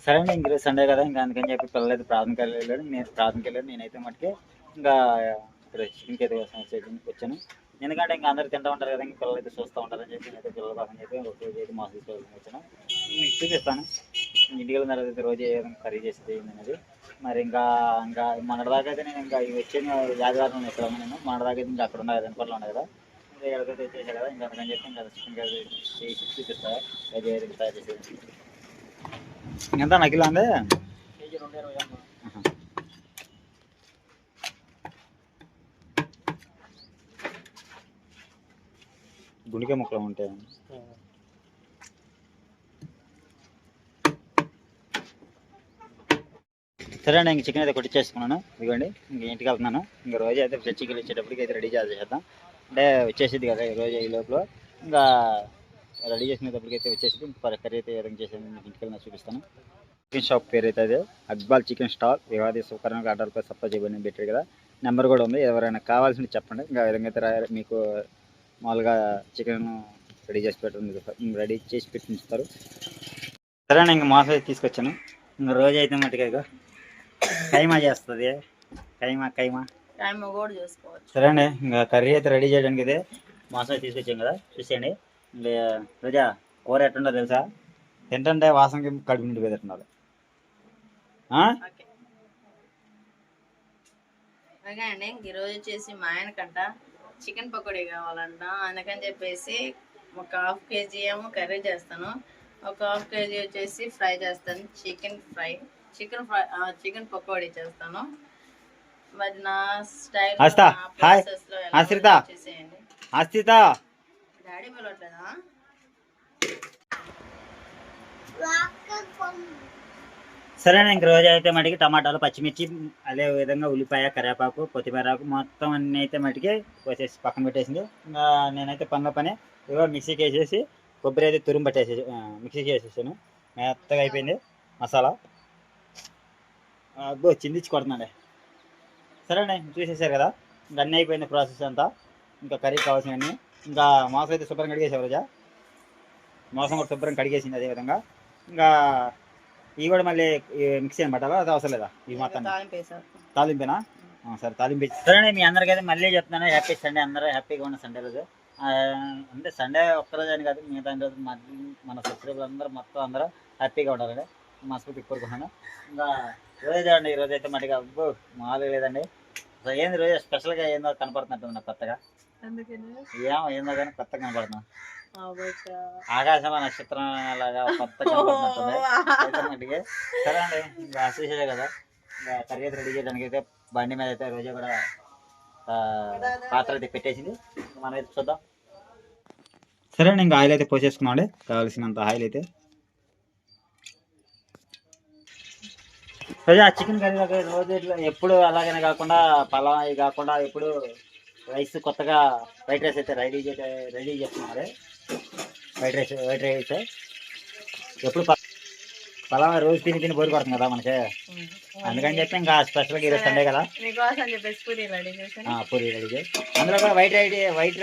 సరే అండి, ఇంక సండే కదా, ఇంకా అందుకని చెప్పి పిల్లలైతే ప్రాథమిక వెళ్ళాడు, నేను ప్రాథమిక వెళ్ళాడు, నేనైతే మటుకే ఇంకా ఇక్కడ చికెన్కి అయితే వచ్చాను. ఎందుకంటే ఇంకా అందరు తింటూ ఉంటారు కదా, ఇంకా పిల్లలు అయితే చూస్తూ ఉంటారని చెప్పి నేనైతే పిల్లల కోసం చెప్పి ఒక రోజు అయితే మాకు తీసుకోవాలని వచ్చాను. మీకు చూపిస్తాను ఇంటికి వెళ్ళిన తర్వాత అయితే రోజు ఏ విధంగా కర్రీ చేసేది అనేది. మరి ఇంకా మొన్నటిదాకా అయితే నేను ఇంకా వచ్చాను యాదవారం ఇక్కడ ఉన్నాను. మొన్నటిదాకా అయితే ఇంకా అక్కడ ఉన్నాయి కదా, పనులు ఉన్నాయి కదా, ఇంకా ఎక్కడికైతే వచ్చేసాను కదా, ఇంకా అందుకని చెప్పి ఇంకా చికెన్ కర్రీ చేసి చూపిస్తాను అది ఏ విధంగా తయారు చేసేది. ఎంత నకిలో అండి కేజీ 220. గుండెకాయ ముక్కలు ఉంటాయి. సరే అండి, ఇంక చికెన్ అయితే కొట్టించేసుకున్నాను. ఇదిగోండి ఇంక ఇంటికి వెళ్తున్నాను. ఇంకా రోజు అయితే చికెన్ వచ్చేటప్పటికి అయితే రెడీ చేసేద్దాం. అంటే వచ్చేసింది కదా ఈ రోజు, ఈ లోపల ఇంకా రెడీ చేసినప్పటికి అయితే వచ్చేసి కర్రీ అయితే విధంగా చేసేది మీకు ఇంటికి వెళ్ళినా చూపిస్తాను. చికెన్ షాప్ పేరు అయితే అదే అక్బాల్ చికెన్ స్టాల్. వివాది సూకరంగా ఆర్డర్పై సప్లై చేయబడి పెట్టారు కదా, నెంబర్ కూడా ఉంది. ఎవరైనా కావాల్సింది చెప్పండి. ఇంకా విధంగా అయితే మీకు మామూలుగా చికెన్ రెడీ చేసి పెట్టండి, రెడీ చేసి పెట్టి ఉంచుతారు. సరే అండి, ఇంకా మాసం అయితే తీసుకొచ్చాను. ఇంకా రోజు అయితే మట్టుగా ఇక కైమా చేస్తుంది. కైమా కూడా చేసుకోవచ్చు. సరే అండి, ఇంకా కర్రీ అయితే రెడీ చేయడానికి అయితే మాసం అయితే తీసుకొచ్చాం కదా, చూసేయండి. ఇంకా రోజా కూర ఎట్టుండో తెలుసా? తింటుంటే వాసనకి కడుపు నిండి పెడుతున్నారు. అండి ఈరోజు వచ్చేసి మా ఆయనకంట చికెన్ పకోడీ కావాలంట. అందుకని చెప్పేసి ఒక 1/2 kg ఏమో కర్రీ చేస్తాను, ఒక 1/2 kg వచ్చేసి ఫ్రై చేస్తాను. చికెన్ పకోడీ చేస్తాను. మరి నా స్టైల్ చేసేయండి. డాడీ పిలవట్లేదా? సరే ఇంక రోజు అయితే మటుకి టమాటాలు, పచ్చిమిర్చి, అదే విధంగా ఉల్లిపాయ, కరివేపాకు, కొత్తిమీరాకు మొత్తం అన్నీ అయితే మటుకి వచ్చేసి పక్కన పెట్టేసింది. ఇంకా నేనైతే పని ఇవో మిక్సీకి వేసేసి కొబ్బరి అయితే తురుము పట్టేసి మిక్సీకి వేసేసాను. మెత్తగా అయిపోయింది మసాలా. అబ్బో చిందించి కొడుతున్నాండి. సరే అండి, చూసేసారు కదా, ఇంకా అన్నీ అయిపోయింది ప్రాసెస్ అంతా. ఇంకా కర్రీ కావాల్సినవన్నీ ఇంకా మాసం అయితే శుభ్రం కడిగేసావు రోజా. మాసం కూడా శుభ్రం కడిగేసింది. అదేవిధంగా ఇంకా ఇవి కూడా మళ్ళీ మిక్సీ అని పట్టాలా, అది అవసరం లేదా? ఇవి మొత్తం తాలింపేనా? సరే తాలింపు. సరే మీ అందరికైతే మళ్ళీ చెప్తున్నాను, హ్యాపీ సండే. అందరూ హ్యాపీగా ఉన్న సండే రోజు. అంటే సండే ఒక్కరోజు అని కాదు, మిగతా రోజు మన సబ్స్క్రైబర్లు అందరూ మొత్తం అందరూ హ్యాపీగా ఉండాలండి. మనస్ఫూర్తి కోరుకుంటున్నాను. ఇంకా రోజు అండి, ఈరోజు అయితే మటుగా అబ్బో మామూలుగా లేదండి. ఏంది రోజు స్పెషల్గా ఏందో కనపడుతున్నట్టుంది నాకు కొత్తగా. ఏందో కానీ కొత్తగా కనపడుతున్నాను. ఆకాశంలో నక్షత్రం లాగా కొత్తగా కనపడుతున్నట్టుంది. సరే అండి, ఇంకా చూసేదే కదా, ఇంకా కర్రీ అయితే రెడీ చేయడానికి అయితే బండి మీద అయితే రోజు కూడా పాత్ర అయితే పెట్టేసింది. మనం అయితే చూద్దాం. సరే అండి, ఇంకా ఆయిల్ అయితే పోసేసుకున్నామండి, కావాల్సినంత ఆయిల్ అయితే. రోజు ఆ చికెన్ కర్రీ రోజు ఎప్పుడు అలాగనే కాకుండా పలావ్ అవి కాకుండా ఎప్పుడు రైస్ కొత్తగా వైట్ రైస్ అయితే రెడీ చేస్తున్నాం. వైట్ రైస్ ఎప్పుడు పలావ్ రోజు తిని బోరు పడుతుంది కదా మనకి, అందుకని చెప్పి ఇంకా స్పెషల్గా ఈరోజు సండే కదా పూరి రెడీ చేయి. అందులో కూడా వైట్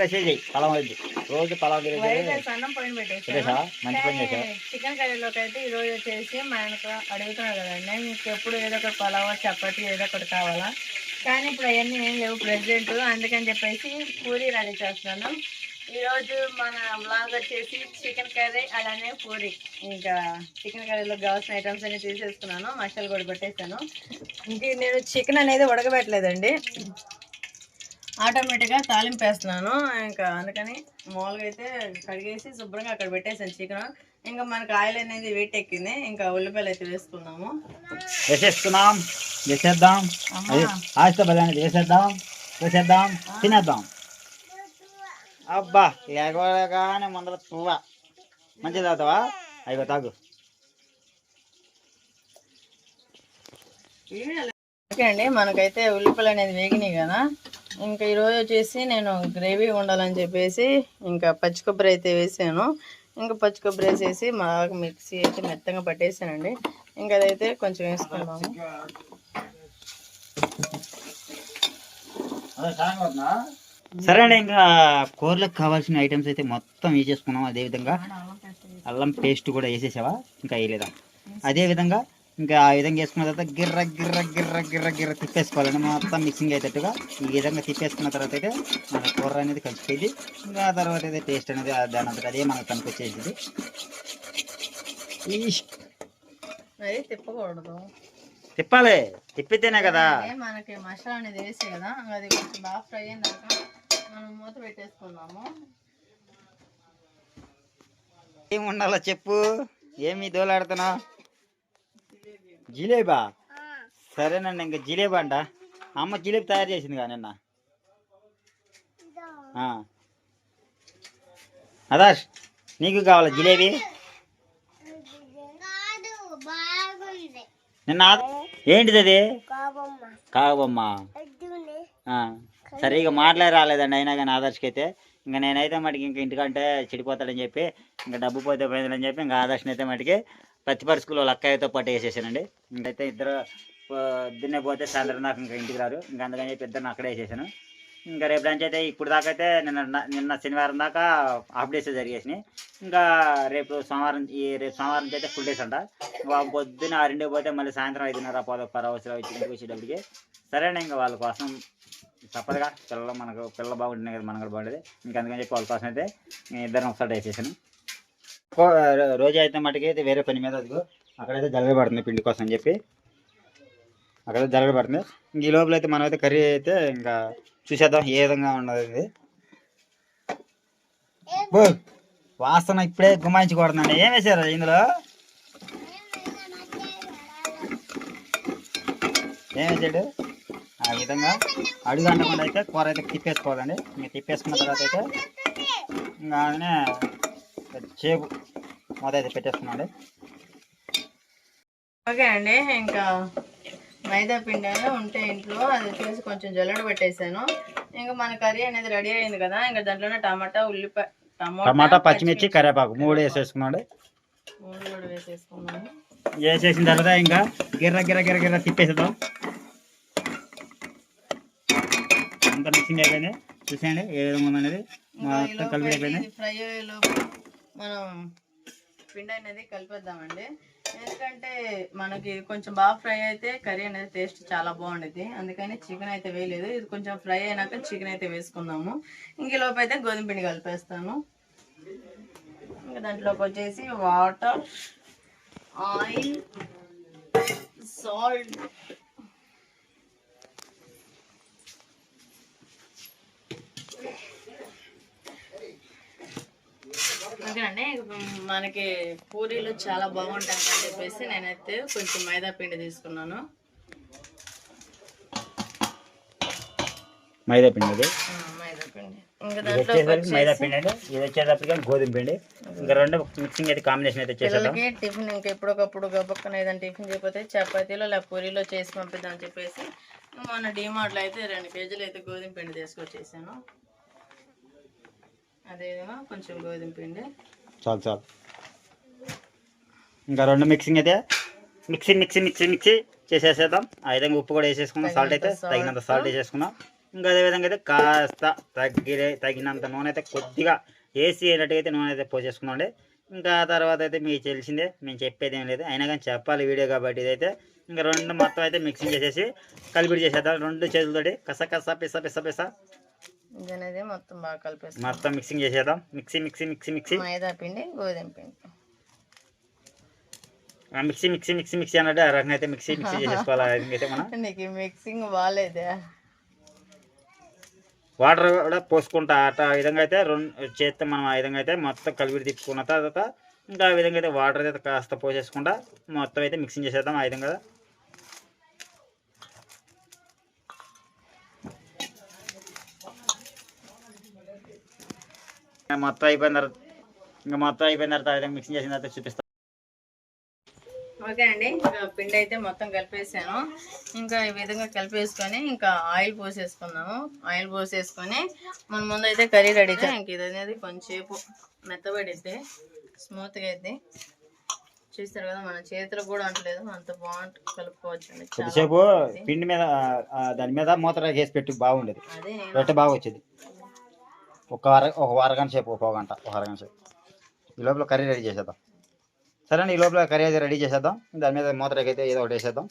రైస్ చేయి, పలావ్ వద్దు. రోజు పలావ్ పెట్టేసా, మంచి పని చేసావు. చికెన్ కర్రీలోకి అయితే ఈరోజు వచ్చేసి మా ఆయనకు అడుగుతున్నాడు కదండి, మీకు ఎప్పుడు ఏదో ఒకటి పలావ్, చపాతి ఏదో ఒకటి కావాలా, కానీ ఇప్పుడు అవన్నీ ఏం లేవు ప్రెసిడెంట్. అందుకని చెప్పేసి పూరి రెడీ చేస్తున్నాను. ఈరోజు మన బ్లాగ్ వచ్చేసి చికెన్ కర్రీ అలానే పూరి. ఇంకా చికెన్ కర్రీలో కావాల్సిన ఐటమ్స్ అన్ని తీసేసుకున్నాను, మసాలా కూడా పెట్టేసాను. ఇంక నేను చికెన్ అనేది ఉడకబెట్టలేదండి, ఆటోమేటిక్గా తాలింపు వేస్తున్నాను. ఇంకా అందుకని మామూలుగా అయితే కడిగేసి శుభ్రంగా అక్కడ పెట్టేసాను చికెన్. ఇంకా మనకు ఆయిల్ అనేది వెయిట్ ఎక్కింది, ఇంకా ఉల్లిపాయలు అయితే వేసుకుందాము. తినేద్దాం. అబ్బా లేకగానే ముందర పువ్వ మంచిది తాగుతావా? అయ్యో తాగు. ఓకే అండి, మనకైతే ఉల్లిపాయలు అనేది వేగినాయి కదా. ఇంకా ఈరోజు వచ్చేసి నేను గ్రేవీ ఉండాలని చెప్పేసి ఇంకా పచ్చి కొబ్బరి అయితే వేసాను. ఇంకా పచ్చి కొబ్బరి వేసేసి బాగా మిక్సీ అయితే మెత్తగా పట్టేసానండి. ఇంకా అదైతే కొంచెం వేసుకున్నాము. సరే అండి, ఇంకా కూరలకు కావాల్సిన ఐటమ్స్ అయితే మొత్తం వేసేసుకున్నాం. అదేవిధంగా అల్లం పేస్ట్ కూడా వేసేసావా? ఇంకా వేయలేదా? అదే విధంగా ఇంకా ఆ విధంగా వేసుకున్న తర్వాత గిర్ర గిర్ర గిర్ర గిర్ర గిర్ర తిప్పేసుకోవాలండి మొత్తం మిక్సింగ్ అయ్యేటట్టుగా. ఈ విధంగా తిప్పేసుకున్న తర్వాత అయితే మన కూర అనేది కలిసిపోయింది. ఇంకా ఆ తర్వాత అయితే టేస్ట్ అనేది దాని అంతటా అదే మనకు కనిపించేసింది. అది తిప్పకూడదు, తిప్పాలి, తిప్పితేనే కదా మనకి మసాలా అనేది వేసి కదా. అది కొంచెం బాగా ఫ్రై అయినాక మనం మూత పెట్టేసుకున్నాము. ఏం ఉండాలో చెప్పు, ఏమి దోలాడుతున్నావు? జిలేబా? సరేనండి, ఇంకా జిలేబా అంట. అమ్మ జిలేబీ తయారు చేసింది కానీ నిన్న. అదాష్, నీకు కావాలా జిలేబీ? నిన్న ఏంటిది అది? కాగబొమ్మ. సరిగా మాట్లాడి రాలేదండి అయినా కానీ ఆదర్శకి అయితే. ఇంకా నేనైతే మటుకి ఇంక ఇంటికంటే చెడిపోతాడని చెప్పి, ఇంకా డబ్బు పోతే పోయిందని చెప్పి ఇంకా ఆదర్శని అయితే మటుకి ప్రతి పరిస్థితుల్లో లక్కయ్యతో పాటు వేసేసానండి. ఇంకైతే ఇద్దరు పొద్దున్నే పోతే సాయంత్రం దాకా ఇంకా ఇంటికి రారు. ఇంకా అందుకని చెప్పి ఇద్దరిని అక్కడే వేసేసాను. ఇంకా రేపు లంచ్ అయితే ఇప్పుడు దాకా అయితే నిన్న శనివారం దాకా హాఫ్ డేస్ జరిగేసినాయి. ఇంకా రేపు సోమవారం నుంచి అయితే ఫుల్ డేస్ అంట. పొద్దున్న 6 పోతే మళ్ళీ సాయంత్రం 5:30 10 అవసరం వచ్చి ఇంటికి వచ్చేటప్పటికి. సరేనా, ఇంకా వాళ్ళ కోసం తప్పదుగా, పిల్లలు బాగుంటున్నాయి కదా, మనం కూడా బాగుంటుంది. ఇంకా అందుకని చెప్పి వాళ్ళ కోసం అయితే నేను ఇద్దరిని ఒకసారి వేసేసాను. రోజు అయితే మటుకి అయితే వేరే పని మీద అదిగో అక్కడైతే జల్లెడ పడుతుంది పిండి కోసం అని చెప్పి, అక్కడైతే జల్లెడ పడుతుంది. ఇంక ఈ లోపల అయితే మనం అయితే కర్రీ అయితే ఇంకా చూసేద్దాం ఏ విధంగా ఉన్నది. వాసన ఇప్పుడే గుమాయించకూడదండి. ఏం వేసారు ఇందులో? ఏం వేసాడు? ఆ విధంగా అడుగు అంటకుండా అయితే కూర అయితే తిప్పేసుకోవాలండి. ఇంకా తిప్పేసుకున్న తర్వాత అయితే ఇంకా చేపు మొదలు అయితే పెట్టేసుకున్నాండి. ఓకే అండి, ఇంకా మైదా పిండి ఉంటే ఇంట్లో అది చేసి కొంచెం జల్లెడ పెట్టేసాను. ఇంకా మన కర్రీ అనేది రెడీ అయింది కదా. ఇంకా దాంట్లోనే టమాటా పచ్చిమిర్చి కరివేపాకు 3 వేసేసుకున్నాడు. 3 కూడా వేసేసుకున్నాను. వేసేసిన తర్వాత ఇంకా గిర్ర గిర్ర గిర్ర గిర్ర తిప్పేసేద్దాం. అంతా మిక్సింగ్ అయిపోయింది. చూసేయండి ఏ విధంగా ఉందనేది మొత్తం కలిపి అయిపోయింది. ఫ్రై మనం పిండి అనేది కలిపేద్దామండి. ఎందుకంటే మనకి కొంచెం బాగా ఫ్రై అయితే కర్రీ అనేది టేస్ట్ చాలా బాగుండేది. అందుకని చికెన్ అయితే వేయలేదు. ఇది కొంచెం ఫ్రై అయినాక చికెన్ అయితే వేసుకున్నాము. ఇంక లోపు అయితే గోధుమ పిండి కలిపేస్తాను. ఇంకా దాంట్లోకి వచ్చేసి వాటర్, ఆయిల్, సాల్ట్, ఓకేనండి. మనకి పూరీలు చాలా బాగుంటాయి అని చెప్పేసి నేనైతే కొంచెం మైదా పిండి తీసుకున్నాను. మైదా పిండి మైదా పిండి ఇంకా దాంట్లో మైదా పిండి అండి. ఇది వచ్చేటప్పటికి గోధుమ పిండి. ఇంకా రెండు మిక్సింగ్ అయితే కాంబినేషన్ అయితే చేసేద్దాం. టిఫిన్ ఇంకా ఎప్పటికప్పుడు గబక్కన ఏదైనా టిఫిన్ చేయకపోతే చపాతీలో లేక పూరీలో చేసి పంపిద్దామని చెప్పేసి మొన్న డిమార్ట్లో అయితే 2 కేజీలు అయితే గోధుమ పిండి తీసుకొచ్చేసాను. అదేవిధంగా కొంచెం గోధుమ పిండి చాలు. ఇంకా రెండు మిక్సింగ్ అయితే మిక్సీ చేసేసేద్దాం. ఆ విధంగా ఉప్పు కూడా వేసేసుకున్నాం. సాల్ట్ అయితే తగినంత సాల్ట్ వేసేసుకున్నాం. ఇంకా అదేవిధంగా అయితే కాస్త తగినంత నూనె అయితే కొద్దిగా వేసి అయినట్టుగా నూనె అయితే పోసేసుకున్నాండి. ఇంకా తర్వాత అయితే మీకు తెలిసిందే, మేము చెప్పేది ఏం లేదు, అయినా కానీ చెప్పాలి వీడియో కాబట్టి. ఇదైతే ఇంకా రెండు మొత్తం అయితే మిక్సింగ్ చేసేసి కలిపిడి చేసేద్దాం. 2 చేతులతోటి కస పిస అనేది మొత్తం బాగా కలిపేస్తాం. మొత్తం మిక్సింగ్ చేసేద్దాం. మిక్సీ మైదా పిండి గోధుమ పిండి మిక్సీ అన్నట్టు ఆ రకంగా అయితే మిక్సీ చేసేసుకోవాలి. అయితే మనం నీకు మిక్సింగ్ బాగాలేదే. వాటర్ కూడా పోసుకుంటా ఆ విధంగా అయితే 2 చేస్తే మనం ఆ విధంగా అయితే మొత్తం కలిపి తిప్పుకున్న తర్వాత ఇంకా ఆ విధంగా అయితే వాటర్ అయితే కాస్త పోసేసుకుంటా మొత్తం అయితే మిక్సింగ్ చేసేద్దాం. ఆ విధంగా మొత్తం అయిపోయిన తర్వాత ఆ విధంగా మిక్సింగ్ చేసిన తర్వాత చూపిస్తాం. ఓకే అండి, పిండి అయితే మొత్తం కలిపేసాను. ఇంకా ఈ విధంగా కలిపేసుకొని ఇంకా ఆయిల్ పోసేసుకున్నాము. ఆయిల్ పోసేసుకొని మన ముందు అయితే కర్రీ రెడీ చేయాలి. ఇంక ఇది అనేది కొంచెంసేపు మెత్తబడిద్ది, స్మూత్గా అయితే చూస్తారు కదా. మన చేతులకు కూడా అంటలేదు, అంత బాగుంటుంది. కలుపుకోవచ్చు. కొద్దిసేపు పిండి మీద దాని మీద మూత వేసి పెట్టి బాగుండేది. అదే రొట్టె బాగా వచ్చేది. ఒక అరగంట సేపు, ఒక అరగంట సేపు ఈ లోపల కర్రీ రెడీ చేసేద్దాం. సరే అండి, ఈ లోపల కర్రీ అయితే రెడీ చేసేద్దాం. దాని మీద మూతకి అయితే ఏదో ఒకటి వేసేద్దాం.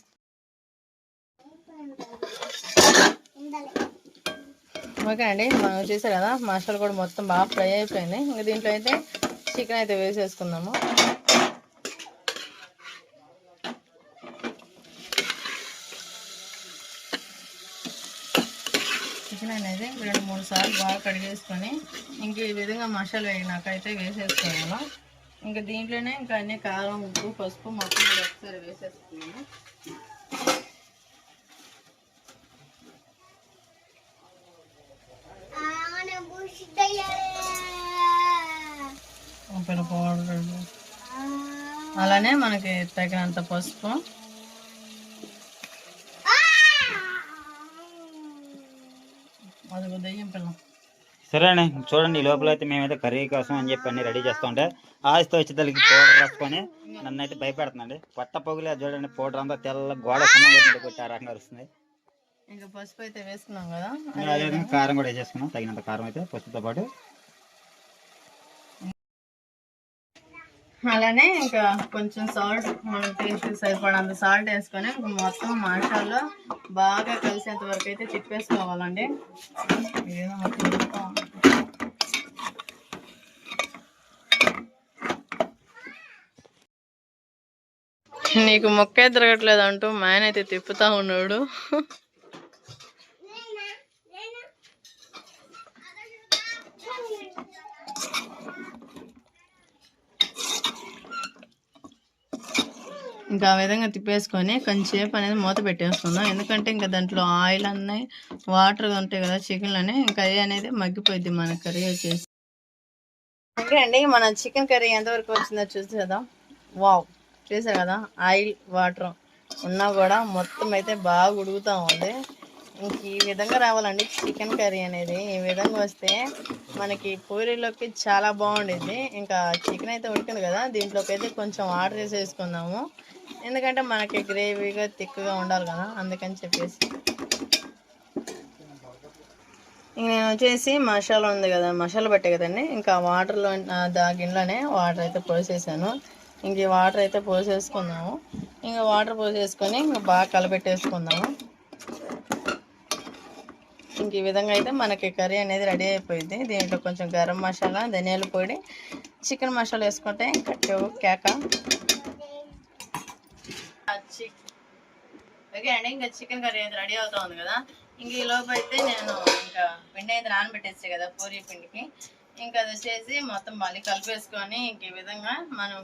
ఓకే అండి, మనం చూసారు కదా మసాలా కూడా మొత్తం బాగా ఫ్రై అయిపోయింది. ఇంకా దీంట్లో అయితే చికెన్ అయితే వేసేసుకుందాము. చికెన్ అనేది 2-3 సార్లు బాగా కడిగేసుకొని ఇంక ఈ విధంగా మసాలా వేగినాకైతే వేసేసుకోవాలి. ఇంకా దీంట్లోనే ఇంకా అన్ని కారం, ఉప్పు, పసుపు మొత్తం కూడా ఒకసారి వేసేసుకున్నాము. పౌడర్, అలానే మనకి తగినంత పసుపు, అది దయ్యం పిల్లం. సరే అండి, చూడండి ఈ లోపల అయితే మేమైతే కర్రీ కోసం అని చెప్పి అన్ని రెడీ చేస్తూ ఉంటే ఆస్తి వచ్చేదానికి పౌడర్ రాసుకొని నన్ను అయితే భయపెడుతుందండి. పట్ట పొగిలే చూడండి, పౌడర్ అంతా తెల్ల గోడ కొట్టి ఆ రకంగా వస్తుంది. ఇంకా పసుపు అయితే వేసుకున్నాం కదా, అదేవిధంగా కారం కూడా వేసేసుకున్నాం, తగినంత కారం అయితే పసుపుతో పాటు. అలానే ఇంకా కొంచెం సాల్ట్, మన టేస్ట్ సరిపడంత సాల్ట్ వేసుకొని మొత్తం మసాలా బాగా కలిసేంత వరకు అయితే తిప్పేసుకోవాలండి. నీకు మొక్కే తిరగట్లేదు అంటూ మా ఆయన అయితే తిప్పుతా ఉన్నాడు. ఇంకా ఆ విధంగా తిప్పేసుకొని కొంచెంసేపు అనేది మూత పెట్టేసుకుందాం. ఎందుకంటే ఇంకా దాంట్లో ఆయిల్ అన్నీ వాటర్ ఉంటాయి కదా చికెన్లోనే, ఇంకా కర్రీ అనేది మగ్గిపోయింది మన కర్రీ వచ్చేసి. ఓకే అండి, మన చికెన్ కర్రీ ఎంతవరకు వచ్చిందో చూసేద్దాం. వావ్, చూసారు కదా ఆయిల్ వాటర్ ఉన్నా కూడా మొత్తం అయితే బాగా ఉడుకుతూ ఉంది. ఇంక ఈ విధంగా రావాలండి చికెన్ కర్రీ అనేది. ఈ విధంగా వస్తే మనకి పూరీలోకి చాలా బాగుండేది. ఇంకా చికెన్ అయితే ఉడికింది కదా, దీంట్లోకి అయితే కొంచెం వాటర్ వేసేసుకుందాము. ఎందుకంటే మనకి గ్రేవీగా థిక్గా ఉండాలి కదా, అందుకని చెప్పేసి. ఇంక నేను వచ్చేసి మసాలా ఉంది కదా, మసాలా పట్టే కదండి, ఇంకా వాటర్లో గిన్నెలోనే వాటర్ అయితే పోసేసాను. ఇంక ఈ వాటర్ అయితే పోసేసుకుందాము. ఇంకా వాటర్ పోసేసుకొని ఇంకా బాగా కలపెట్టేసుకుందాము. ఇంక ఈ విధంగా అయితే మనకి కర్రీ అనేది రెడీ అయిపోయింది. దీంట్లో కొంచెం గరం మసాలా, ధనియాల పొడి, చికెన్ మసాలా వేసుకుంటే ఇంకా కేక. ఓకే అండి, ఇంకా చికెన్ కర్రీ అయితే రెడీ అవుతా ఉంది కదా. ఇంక ఈ లోపు అయితే నేను ఇంకా పిండి అయితే నానబెట్టేస్తాయి కదా పూరీ పిండికి, ఇంకా అది వచ్చేసి మొత్తం మళ్ళీ కలిపేసుకొని ఇంక ఈ విధంగా మనం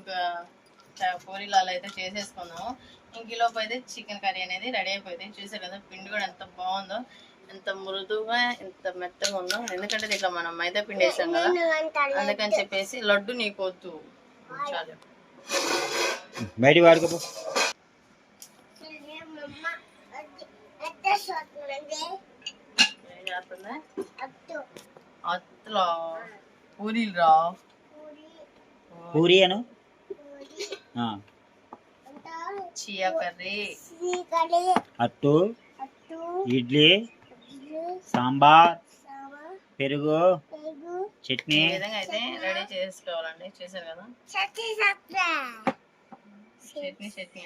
పూరీలు అలా అయితే చేసేసుకున్నాము. ఇంక ఈ లోపు అయితే చికెన్ కర్రీ అనేది రెడీ అయిపోయింది. చూసారు కదా పిండి కూడా ఎంత బాగుందో, ఎంత మృదువుగా ఎంత మెత్తగా ఉందో. ఎందుకంటే దీంట్లో మనం మైదా పిండి వేసాం కదా, అందుకని చెప్పేసి. లడ్డు నీకు వద్దు చాలు బయట వాడుకో. అత్తలో పూరీలు రా, పూరి అను, చియా కర్రీ, అట్టు, ఇడ్లీ, సాంబార్, పెరుగు, చట్నీ. ఈ విధంగా అయితే రెడీ చేసుకోవాలండి. చూసారు కదా చట్నీ.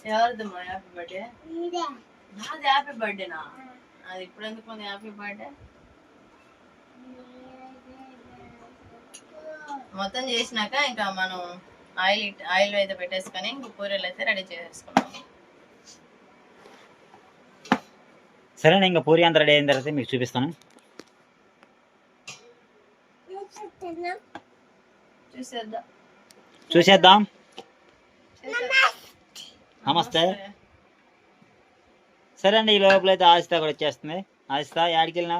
ఎవరిదమ్మా హ్యాపీ బర్త్డే? నాది హ్యాపీ బర్త్డేనా? అది ఇప్పుడు ఎందుకు ఉంది హ్యాపీ బర్త్డే? మొత్తం చేసినాక ఇంకా మనం ఆయిల్ అయితే పెట్టేసుకొని ఇంక పూరీలు అయితే రెడీ చేసేసుకున్నాం. సరేనా, ఇంకా పూరి అంతా రెడీ అయిన తర్వాత మీకు చూపిస్తాను. చూసేద్దాం. నమస్తే. సరే అండి, ఈ లోపల అయితే ఆస్తా కూడా వచ్చేస్తుంది. ఆస్తా యాడికి వెళ్ళినా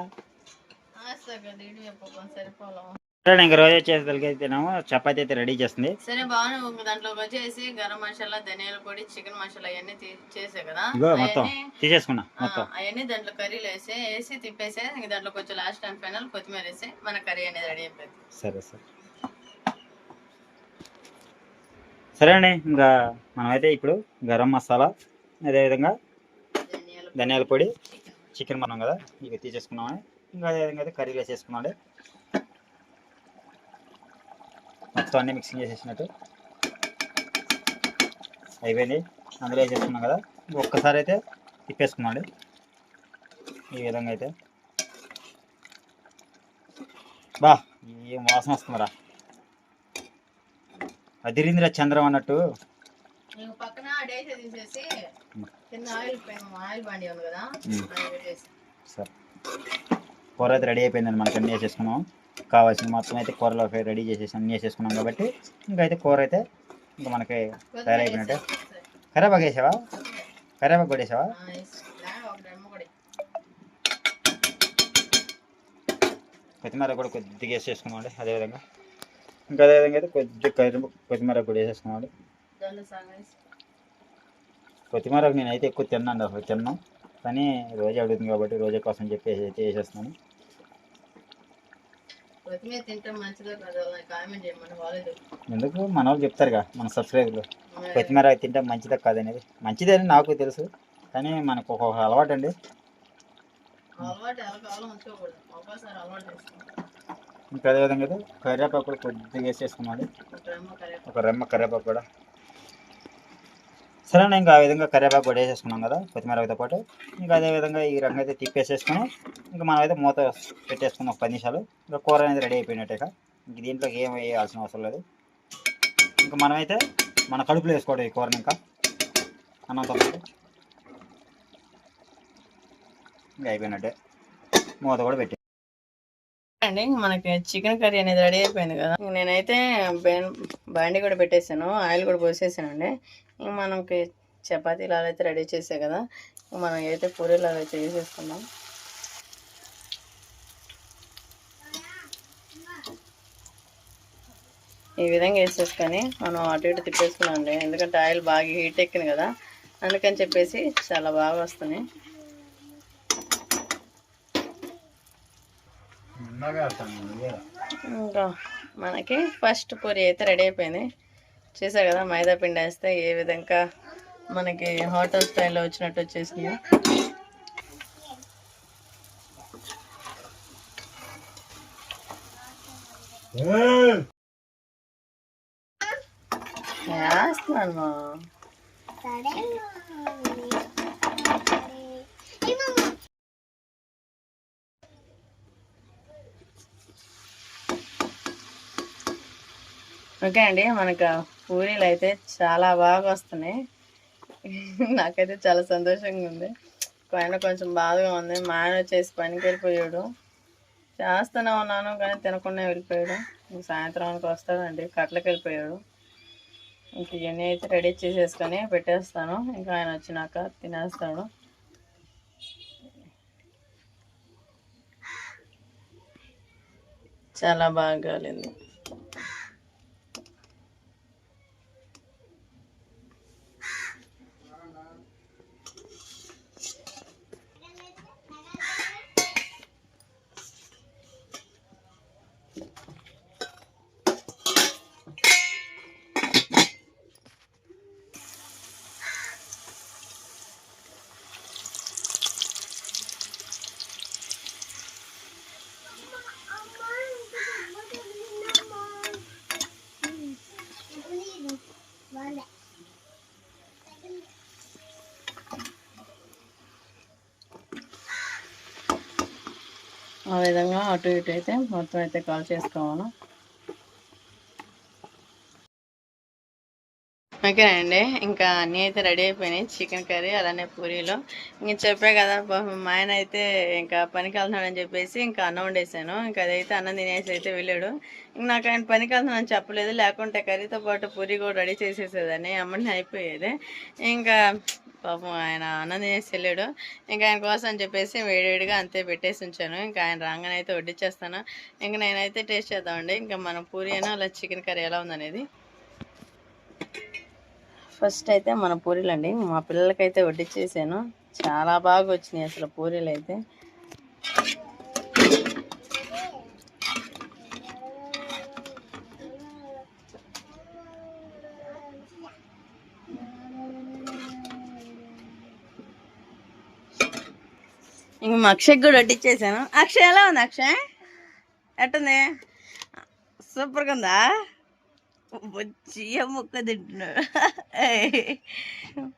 సరే, ఇంకా రోజు వచ్చేసరికైతేనేమో చపాతీ అయితే రెడీ చేస్తుంది. సరే బాగా దాంట్లోకి వచ్చేసి గరం మసాలా, ధనియాల పొడి, చికెన్ మసాలా అవన్నీ చేసే కదా, మొత్తం తీసేసుకున్నా. మొత్తం అవన్నీ దాంట్లో కర్రీలు వేసి తిప్పేసి దాంట్లో కొంచెం లాస్ట్ అండ్ ఫైనల్ కొత్తిమీర వేసి మన కర్రీ అనేది రెడీ అయిపోయింది. సరే అండి, ఇంకా మనమైతే ఇప్పుడు గరం మసాలా, అదేవిధంగా ధనియాల పొడి, చికెన్ మనం కదా ఇక తీసేసుకున్నామని ఇంకా అదేవిధంగా అయితే కర్రీలో వేసేసుకున్నాండి. మొత్తం అన్నీ మిక్సింగ్ చేసేసినట్టు అయిపోయింది. అందులో వేసేసుకున్నాం కదా ఒక్కసారి అయితే తిప్పేసుకున్నాండి. ఈ విధంగా అయితే బా ఏం వాసన వస్తుందిరా, అదిరిందిరా చంద్రం అన్నట్టు. పక్కన డేట్ తీసేసి కింద ఆయిల్ బండి ఉంది కదా సరే కూర అయితే రెడీ అయిపోయిందండి. మనకి అన్నీ వేసేసుకున్నాం, కావాల్సిన మొత్తం అయితే కూరలో రెడీ చేసేసి అన్నీ వేసేసుకున్నాం కాబట్టి ఇంకా అయితే కూర అయితే ఇంకా మనకి తయారైపోయినట్టే. కరేపాకు వేసావా? కరేపాకు కూడా వేసావా? కొత్తిమీర కూడా కొద్దిగా వేసేసుకున్నామండి. అదేవిధంగా ఇంకా అదేవిధంగా అయితే కొద్దిగా కొత్తిమీర కూడా వేసేసుకున్నామండి. కొత్తిమీర నేనైతే ఎక్కువ తిన్నాను, అసలు తిన్నాను కానీ రోజే అడుగుతుంది కాబట్టి రోజే కోసం చెప్పేసి అయితే వేసేస్తున్నాను. ఎందుకు మన వాళ్ళు చెప్తారుగా మన సబ్స్క్రైబర్లు, కొత్తిమీర తింటే మంచిదా కాదనేది. మంచిదే అని నాకు తెలుసు కానీ మనకు ఒక్కొక్క అలవాటు అండి. ఇంకా అదేవిధంగా అయితే కరివేపాకు కూడా కొద్దిగా వేసేసుకున్నాను, ఒక రెమ్మ కరివేపాకు కూడా. సరేనా, ఇంకా ఆ విధంగా కరివేపాకు కూడా వేసేసుకున్నాం కదా కొత్తిమీరతో పాటు. ఇంకా అదేవిధంగా ఈ రకంగా అయితే తిప్పేసేసుకుని ఇంకా మనం అయితే మూత పెట్టేసుకున్నాం ఒక 10 నిమిషాలు. ఇంకా కూర అనేది రెడీ అయిపోయినట్టే. ఇంక దీంట్లోకి ఏం వేయాల్సిన అవసరం లేదు. ఇంకా మనమైతే మన కడుపులో వేసుకోవడం ఈ కూరని ఇంకా అన్నంతో పాటు ఇంకా అయిపోయినట్టే. మూత కూడా పెట్టి అండి మనకి చికెన్ కర్రీ అనేది రెడీ అయిపోయింది కదా. నేనైతే బండి కూడా పెట్టేసాను, ఆయిల్ కూడా పోసేసానండి. ఇంక మనకి చపాతీలు అలా అయితే రెడీ చేసే కదా, మనం అయితే పూరీలు అలా అయితే వేసేసుకుందాం. ఈ విధంగా వేసేసుకొని మనం అటు ఇటు తిప్పేసుకున్నాం అండి. ఎందుకంటే ఆయిల్ బాగా హీట్ ఎక్కింది కదా, అందుకని చెప్పేసి చాలా బాగా వస్తున్నాయి. ఇంకా మనకి ఫస్ట్ పూరి అయితే రెడీ అయిపోయింది. చూసారు కదా మైదా పిండి వేస్తే ఏ విధంగా మనకి హోటల్ స్టైల్లో వచ్చినట్టు వచ్చేసింది. వేస్తున్నాను. ఓకే అండి, మనకు పూరీలు అయితే చాలా బాగా వస్తున్నాయి. నాకైతే చాలా సంతోషంగా ఉంది, పైన కొంచెం బాధగా ఉంది. మా ఆయన వచ్చేసి పనికి వెళ్ళిపోయాడు, చేస్తూనే ఉన్నాను కానీ తినకుండా వెళ్ళిపోయాడు. సాయంత్రానికి వస్తాడండి, కట్లకి వెళ్ళిపోయాడు. ఇంక ఇవన్నీ అయితే రెడీ చేసేసుకొని పెట్టేస్తాను, ఇంకా ఆయన వచ్చినాక తినేస్తాడు. చాలా బాగా కాలింది. ఆ విధంగా అటు ఇటు అయితే మొత్తం అయితే కాల్ చేసుకోవాలి. ఓకేనండి, ఇంకా అన్నీ అయితే రెడీ అయిపోయినాయి. చికెన్ కర్రీ అలానే పూరీలు. ఇంక చెప్పే కదా మా ఆయన అయితే ఇంకా పనికి వెళ్తున్నాడని చెప్పేసి ఇంకా అన్నం వండేసాను. ఇంకా అదైతే అన్నం తినేసి అయితే వెళ్ళాడు. ఇంక నాకు ఆయన పనికి వెళ్తున్నానని చెప్పలేదు, లేకుంటే కర్రీతో పాటు పూరీ కూడా రెడీ చేసేసేదని అమ్మని అయిపోయేది. ఇంకా పాపం ఆయన అన్నం తినేసి వెళ్ళాడు. ఇంకా ఆయన కోసం అని చెప్పేసి వేడివేడిగా అంతే పెట్టేసి ఉంచాను. ఇంకా ఆయన రాగానే అయితే వడ్డిచ్చేస్తాను. ఇంకా నేనైతే టేస్ట్ చేద్దామండి ఇంకా మన పూరీ అయినా అలా చికెన్ కర్రీ ఎలా ఉందనేది. ఫస్ట్ అయితే మన పూరీలు అండి, మా పిల్లలకైతే వడ్డిచ్చేసాను. చాలా బాగా వచ్చినాయి అసలు పూరీలు అయితే. ఇంక మా అక్షయ్ కూడా వడ్డిచ్చేసాను. అక్షయ్ ఎలా ఉంది? అక్షయ్ ఎట్టుంది? సూపర్గా ఉందా? చియ ముక్క తింటున్నాడు.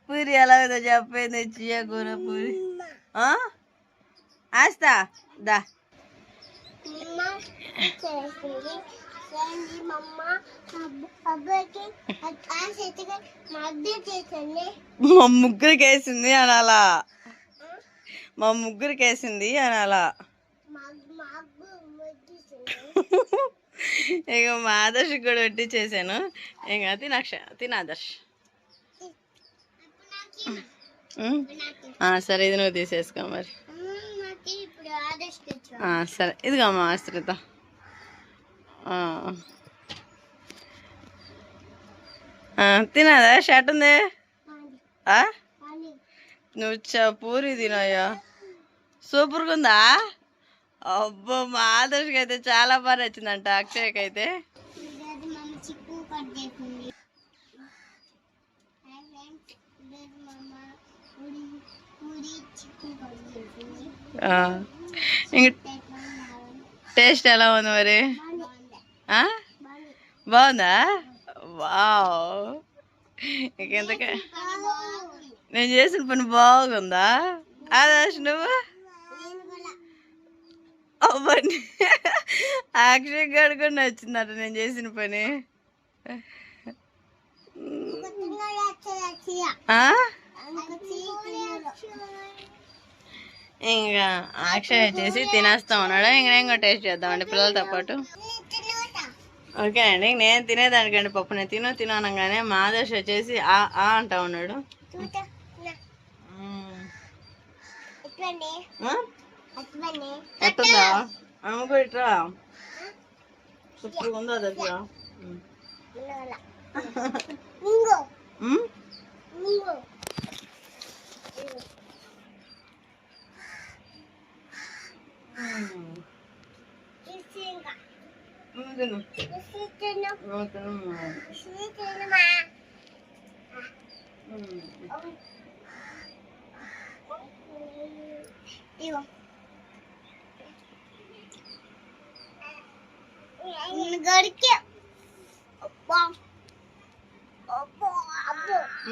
పూరి ఎలా ఉందో చెప్పేది. చియ కూర పూరి ఆస్తా దా. మా ముగ్గురికి వేసింది అనాలా, మా ముగ్గురికి వేసింది అనాలా. ఇక మా ఆదర్శ్ కూడా వడ్డీ చేశాను. ఇంకా తినాదర్శ్. సరే ఇది నువ్వు తీసేసుకో మరి. సరే ఇదిగో అమ్మా ఆశ్రిత. తినాదా షర్ట్ ఉంది? నువ్వు పూరి తినయ్యా. సూపర్గా ఉందా? అబ్బో మా ఆదర్శకి అయితే చాలా బాగా నచ్చిందంట. అక్షయ్కి అయితే టేస్ట్ ఎలా ఉంది మరి? బాగుందా? వావ్, ఇంకెంతకే నేను చేసిన పని బాగుందా ఆదర్శ్? నువ్వు అవ్వండి. అక్షయ్ గారు కూడా నచ్చిందట నేను చేసిన పని. ఇంకా అక్షయ్ వచ్చేసి తినేస్తా ఉన్నాడు. ఇంకా నేను కూడా టేస్ట్ చేద్దామండి పిల్లలతో పాటు. ఓకే అండి, నేను తినేదానికండి పప్పు నేను తిను అనగానే మా ఆదర్శ్ వచ్చేసి అంటా ఉన్నాడు. ఎట్టుందా అమ్మ ఇట్రా? సూపర్గా ఉందా దగ్గర?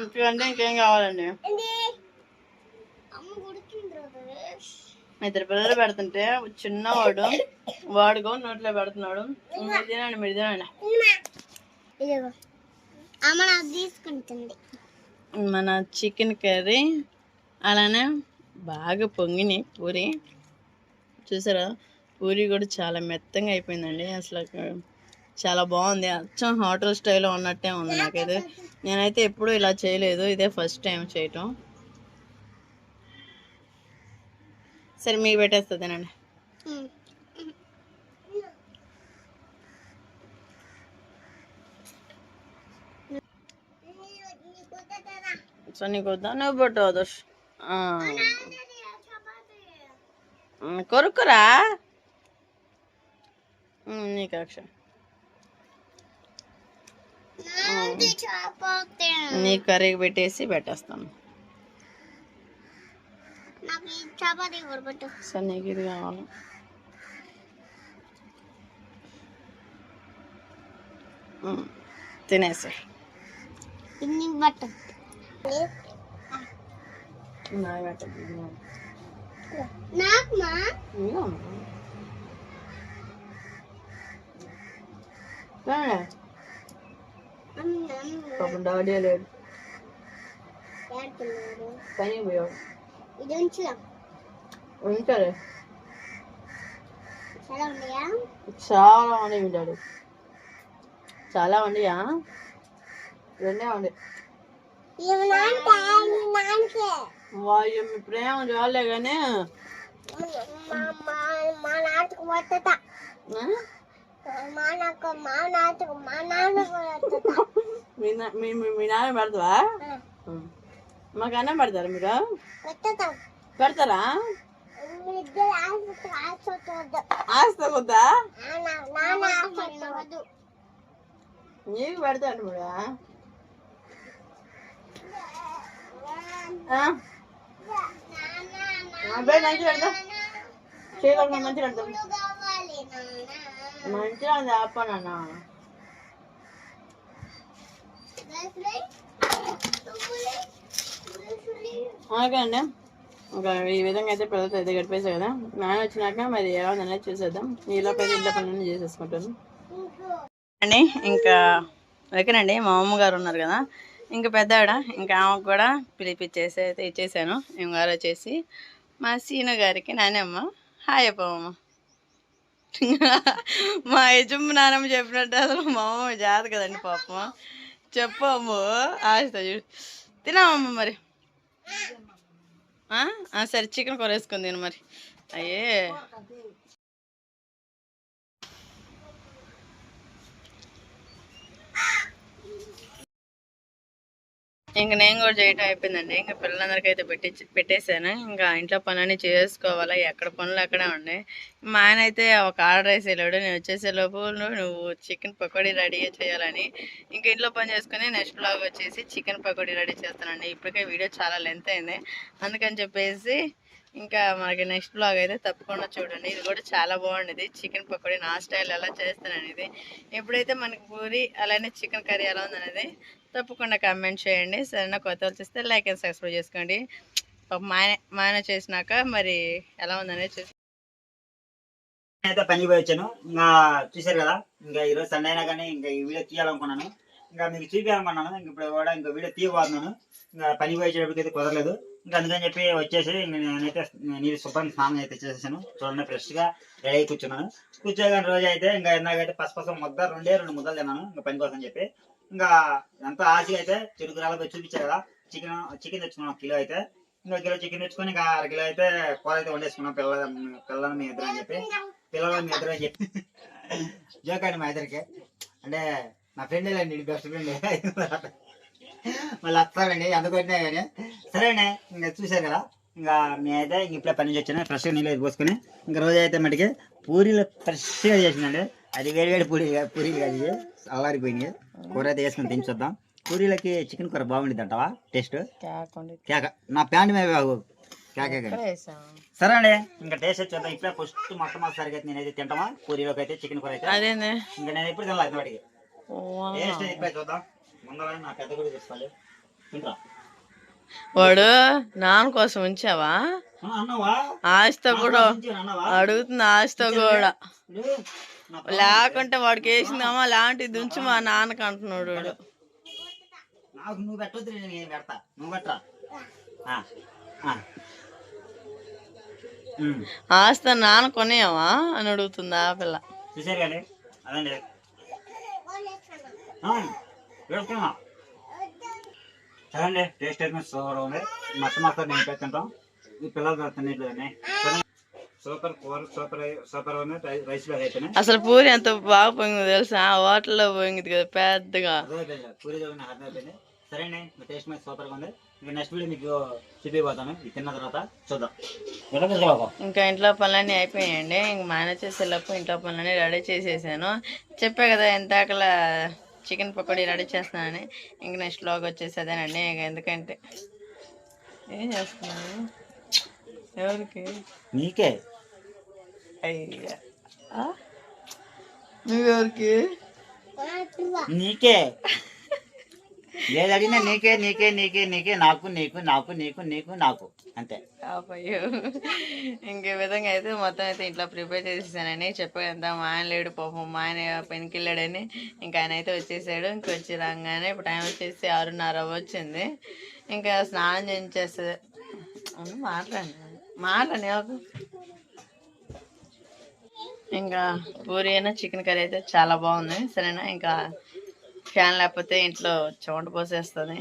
ఇంకంటే ఇంకేం కావాలండి? ఇద్దరు పిల్లలు పెడుతుంటే చిన్నవాడు వాడుకో నోట్లో పెడుతున్నాడు. మీరు తినండి. మన చికెన్ కర్రీ అలానే బాగా పొంగిని పూరి చూసారా? పూరి కూడా చాలా మెత్తగా అయిపోయిందండి. అసలు చాలా బాగుంది. అచ్చం హోటల్ స్టైల్లో ఉన్నట్టే ఉంది నాకైతే. నేనైతే ఎప్పుడూ ఇలా చేయలేదు, ఇదే ఫస్ట్ టైం చేయటం. సరే మీకు పెట్టేస్తుందేనండి. సో నీకు వద్దా? నువ్వు పెట్టు ఆదర్శ్. కొరుకురా నీకు అక్షయ్. నీ కర్రీకి పెట్టేసి పెట్టేస్తాను. సార్ నీకు ఇది కావాలి. తినేసి పాపం డాడీ లేడు, పని పోయాడు. ఉంటారు చాలా ఉన్నాయి డాడీ, చాలా ఉన్నాయా? రెండే ఉండే. మీ ప్రేమ చాలే కానీ మీ నాన్న పెడతావా? మాకు అన్నం పెడతారా మీరు? పెడతారా? ఆస్తా నీకు పెడతాను మీరు. మంచి పెడతా. చేయగలను మంచిగా అర్థం మంచిగా ఉంది ఆపనన్నా ఓకే అండి ఇంకా ఈ విధంగా అయితే పిల్లలతో అయితే గడిపేసాయి కదా నాన్న వచ్చినాక మరి ఎలా ఉందనేది చూసేద్దాం ఈలోపు అయితే ఇంట్లో పనులన్నీ చేసేసుకుంటాను అండి. ఇంకా ఓకేనండి మా అమ్మగారు ఉన్నారు కదా ఇంకా పెద్ద ఆవిడ ఇంకా ఆమెకు కూడా పిలిపిచ్చేసి అయితే ఇచ్చేసాను గారు వచ్చేసి మా సీను గారికి నానమ్మ హాయ్ అప్పమ్మ మా యజమ్మ నానమ్మ చెప్పినట్టు అసలు మా అమ్మ జాత కదండి పాపం చెప్పమ్ము ఆశతో చూడు తినామమ్మ మరి సరే చికెన్ కూర వేసుకుంది నేను మరి అయ్యే ఇంక నేను కూడా చేయటం అయిపోయిందండి ఇంకా పిల్లలందరికీ అయితే పెట్టేశాను ఇంకా ఇంట్లో పనులన్నీ చేసుకోవాలా ఎక్కడ పనులు అక్కడే ఉన్నాయి మా ఆయన అయితే ఒక ఆర్డర్ వేసి వెళ్ళాడు నేను వచ్చేసేలోపు నువ్వు చికెన్ పకోడీ రెడీ చేయాలని ఇంకా ఇంట్లో పని చేసుకుని నెక్స్ట్ బ్లాగ్ వచ్చేసి చికెన్ పకోడీ రెడీ చేస్తానండి ఇప్పటికే వీడియో చాలా లెంత్ అయింది అందుకని చెప్పేసి ఇంకా మనకి నెక్స్ట్ బ్లాగ్ అయితే తప్పకుండా చూడండి ఇది కూడా చాలా బాగుండేది చికెన్ పకోడీ నా స్టైల్ ఎలా చేస్తాననేది ఎప్పుడైతే మనకి పూరి అలానే చికెన్ కర్రీ ఎలా ఉందనేది తప్పకుండా కామెంట్ చేయండి సరేనా కొత్త వాళ్ళు చూస్తే లైక్ అండ్ సబ్స్క్రైబ్ చేసుకోండి మాయన చేసినాక మరి ఎలా ఉందనేది చూసి అయితే పనికి పోయి వచ్చాను ఇంకా చూసారు కదా ఇంకా ఈరోజు సండే అయినా కానీ ఇంకా ఈ వీడియో తీయాలనుకున్నాను ఇంకా మీకు చూపించాలనుకున్నాను ఇంక ఇప్పుడు కూడా ఇంకా వీడియో తీయబోతున్నాను ఇంకా పనికి పోయేటప్పటికి అయితే కుదరలేదు ఇంకా అందుకని చెప్పి వచ్చేసి నేనైతే నీరు శుభ్రంగా స్నానం అయితే చేసేసాను చూడండి ఫ్రెష్గా రెడీ అయి కూర్చున్నాను కూర్చోగానే రోజు అయితే ఇంకా ఇందాకైతే పసుపసం రెండు ముద్దలు తిన్నాను ఇంకా పని కోసం చెప్పి ఇంకా ఎంత ఆశగా అయితే చిరుకురాలు పోయి చూపించారు కదా చికెన్ తెచ్చుకున్నాం కిలో అయితే ఇంకా కిలో చికెన్ తెచ్చుకొని ఇంకా అరకిలో అయితే కూర అయితే వండేసుకున్నాం పిల్లలు మీ ఇద్దరు అని చెప్పి జోక్ అండి మా ఇద్దరికి అంటే నా ఫ్రెండ్ లేండి బెస్ట్ ఫ్రెండ్ మళ్ళీ వస్తానండి ఎంత కొట్టినా కానీ సరేనే ఇంకా చూసారు కదా ఇంకా మేమైతే ఇప్పుడే పని నుంచి వచ్చాను ఫ్రెష్గా నీళ్ళు అయితే పోసుకొని ఇంకా రోజు అయితే మటుకి పూరీలు ఫ్రెష్గా చేసిందండి అది వేడి పూరీలు కాదు అల్లారిపోయినాయి కూర అయితే వేసుకొని తిని చూద్దాం పూరీలకి చికెన్ కూర బాగుండిద్ది అంటావా టేస్ట్ కేక నా ప్యాంట్ మీద సరే అండి ఇంకా టేస్ట్ వచ్చేద్దాం ఇప్పుడే ఫస్ట్ మొట్టమొదటిసారికి అయితే నేనైతే తింటామా పూరీలోకి అయితే చికెన్ కూర అయితే ఇంకా నేను ఎప్పుడు తినాలి వాటికి టేస్ట్ ఇప్పుడే చూద్దాం ముందర నా పెద్ద కూడా తీసుకోవాలి తింటా వాడు నాన్న కోసం ఉంచావా ఆశతో కూడా అడుగుతుంది ఆశతో కూడా లేకుంటే వాడికి వేసిందమ్మా లాంటిది ఉంచి మా నాన్నకి అంటున్నాడు వాడు నాకు నువ్వు పెట్టొద్దు నేను పెడతా నువ్వు పెట్టరా ఆస్త నాన్న కొనేవా అని అడుగుతుంది ఆ పిల్ల చూసారు కానీ అదండి సరే టేస్ట్ అయితే సూపర్ ఉంది మొత్తం నేను తింటాం ఈ పిల్లలు తినట్లేదండి సూపర్ కూర సూపర్ ఉంది రైస్ లో అయిపోయినాయి అసలు పూరి ఎంత బాగా పోయింది తెలుసా హోటల్లో పోయింది కదా పెద్దగా పూరి అయిపోయింది సరే అండి టేస్ట్ మీద సూపర్గా ఉంది ఇంకా నెక్స్ట్ వీడియో మీకు చూపిపోతాను ఇది తిన్న తర్వాత చూద్దాం ఇంకా ఇంట్లో పనులన్నీ అయిపోయాయండి ఇంక మేనేజ్ చేసేలోపు ఇంట్లో పనులన్నీ రెడీ చేసేసాను చెప్పా కదా ఎంతాకల చికెన్ పకోడీ రెడీ చేస్తున్నానని ఇంక నెక్స్ట్ లాగ్ వచ్చేసేదేనండి ఇంక ఎందుకంటే ఏం చేస్తున్నాను ఎవరికి నీకే అయ్యా నువ్వెవరికి నీకే ఏదడిగినా నీకే నీకే నీకే నీకే నాకు నీకు నాకు నీకు నీకు నాకు అంతే అయ్యో ఇంకే విధంగా అయితే మొత్తం అయితే ఇంట్లో ప్రిపేర్ చేసేసానని చెప్పేద్దాం మా ఆయన లేడు పాపం మా ఆయన పెనికి వెళ్ళాడని ఇంకా ఆయన అయితే వచ్చేసాడు ఇంక వచ్చి రాగానే ఇప్పుడు టైం వచ్చేసి 6:30 వచ్చింది ఇంకా స్నానం చేసేది మాట్లాడి ఇంకా పూరి అయినా చికెన్ కర్రీ అయితే చాలా బాగుంది సరేనా ఇంకా ఫ్యాన్ లేకపోతే ఇంట్లో చెమట పోసేస్తుంది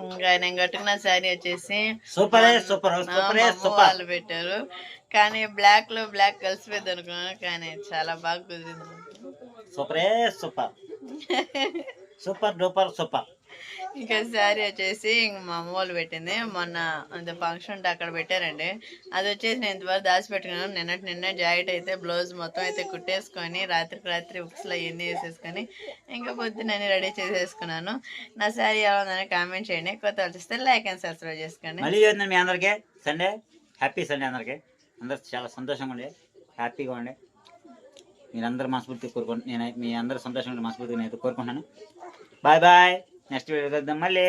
ఇంకా నేను కట్టుకున్న శారీ వచ్చేసి వాళ్ళు పెట్టారు కానీ బ్లాక్ లో బ్లాక్ కలిసిపోయింది అనుకున్నాను కానీ చాలా బాగా కుదిరింది సూపర్ డూపర్ సూపర్ ఇంకా శారీ వచ్చేసి ఇంక మా అమ్మ వాళ్ళు పెట్టింది మొన్న అంత ఫంక్షన్ ఉంటే అక్కడ పెట్టారండి అది వచ్చేసి నేను ఇంతవరకు దాచిపెట్టుకున్నాను నిన్న జాకెట్ అయితే బ్లౌజ్ మొత్తం అయితే కుట్టేసుకొని రాత్రి బుక్స్లో అవన్నీ వేసేసుకొని ఇంకా పొద్దున్న రెడీ చేసేసుకున్నాను నా శారీ ఎలా ఉందని కామెంట్ చేయండి కొత్త వచ్చిస్తే లైక్ అండ్ సబ్స్క్రైబ్ చేసుకోండి మళ్ళీ మీ అందరికీ సండే హ్యాపీ సండే అందరికీ అందరు చాలా సంతోషంగా ఉండే హ్యాపీగా ఉండండి. మీరందరూ మనస్ఫూర్తిగా కోరుకోండి. నేను మీ అందరూ సంతోషంగా మనస్ఫూర్తిగా నేను కోరుకుంటున్నాను. Bye bye. నెక్స్ట్ వీడియో చూద్దాం మళ్ళీ.